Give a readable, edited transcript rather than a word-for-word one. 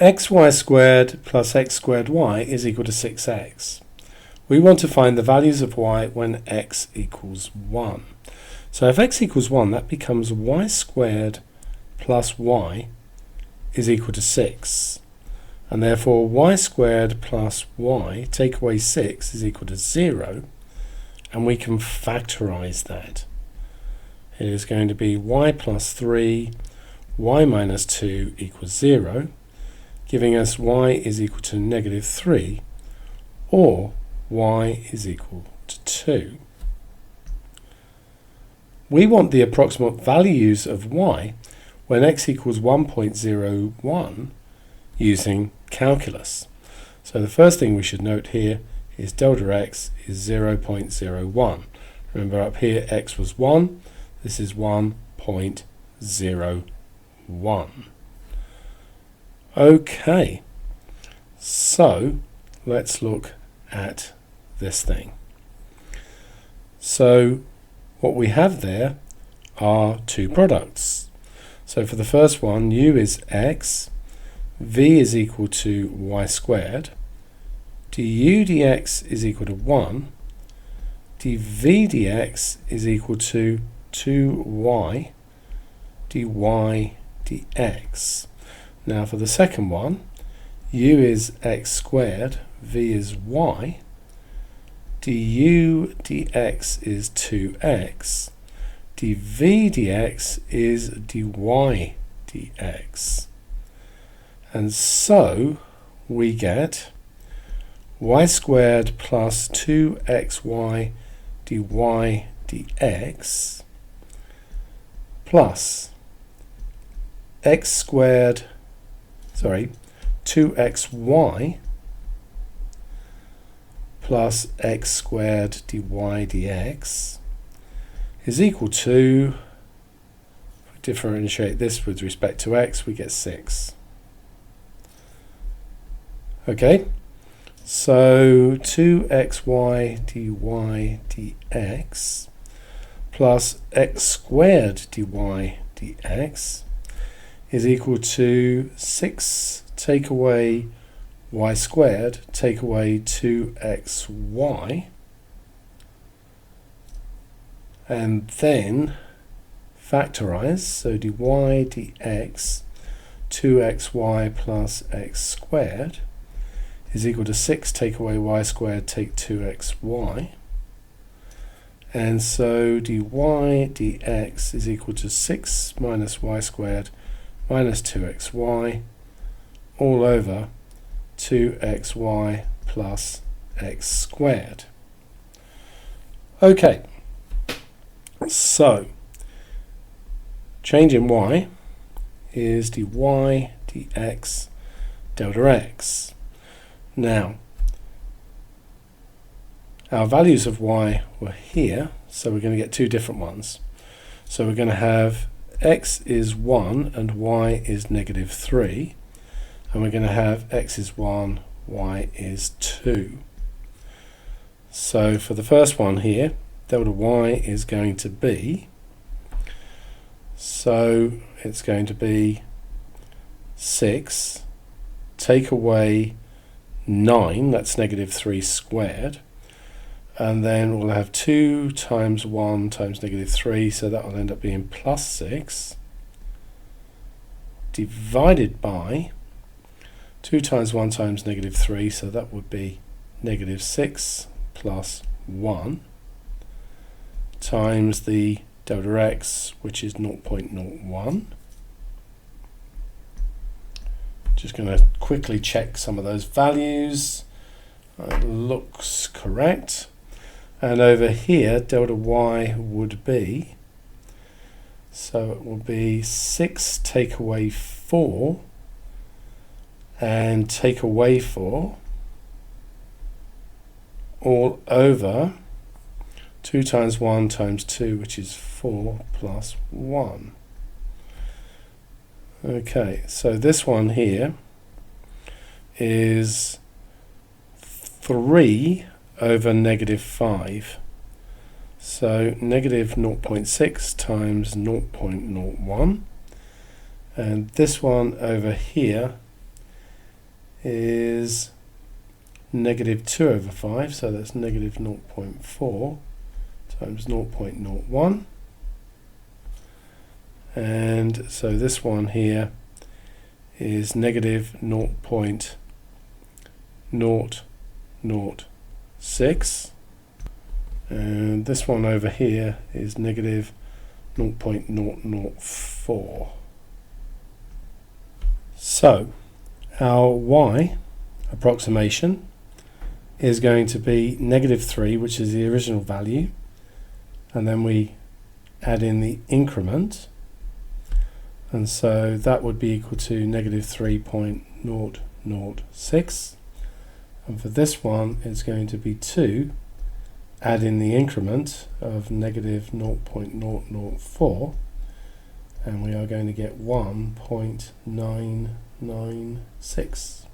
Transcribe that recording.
xy squared plus x squared y is equal to 6x. We want to find the values of y when x equals 1. So if x equals 1, that becomes y squared plus y is equal to 6. And therefore y squared plus y, take away 6, is equal to 0. And we can factorize that. It is going to be y plus 3, y minus 2 equals 0, giving us y is equal to negative 3, or y is equal to 2. We want the approximate values of y when x equals 1.01 using calculus. So the first thing we should note here is delta x is 0.01. Remember up here x was 1, this is 1.01. Okay, so let's look at this thing. So what we have there are two products. So for the first one, u is x, v is equal to y squared, du dx is equal to 1, dv dx is equal to 2y dy dx. Now for the second one, u is x squared, v is y, du dx is 2x, dv dx is dy dx. And so we get y squared plus 2xy dy dx plus 2xy plus x squared dy dx is equal to, if we differentiate this with respect to x, we get 6. Okay, so 2xy dy dx plus x squared dy dx is equal to 6 take away y squared, take away 2xy, and then factorize, so dy dx 2xy plus x squared is equal to 6 take away y squared, take 2xy, and so dy dx is equal to 6 minus y squared minus 2xy all over 2xy plus x squared. Okay, so change in y is dy dx delta x. Now, our values of y were here, so we're going to get two different ones. So we're going to have x is 1 and y is negative 3. And we're going to have x is 1, y is 2. So for the first one here, delta y is going to be, so it's going to be 6, take away 9, that's negative 3 squared, and then we'll have 2 times 1 times negative 3, so that will end up being plus 6, divided by 2 times 1 times negative 3, so that would be negative 6 plus 1 times the delta x, which is 0.01. Just going to quickly check some of those values. It looks correct. And over here, delta y would be, so it will be 6 take away 4 and take away 4 all over 2 times 1 times 2, which is 4 plus 1. Okay, so this one here is 3 over negative 5. So negative 0.6 times 0.01. And this one over here is negative 2 over 5, so that's negative 0.4 times 0.01. And so this one here is negative 0.006, and this one over here is negative 0.004. So our y approximation is going to be negative 3, which is the original value, and then we add in the increment, and so that would be equal to negative 3.006, and for this one it's going to be 2, add in the increment of negative 0.004, and we are going to get 1.996.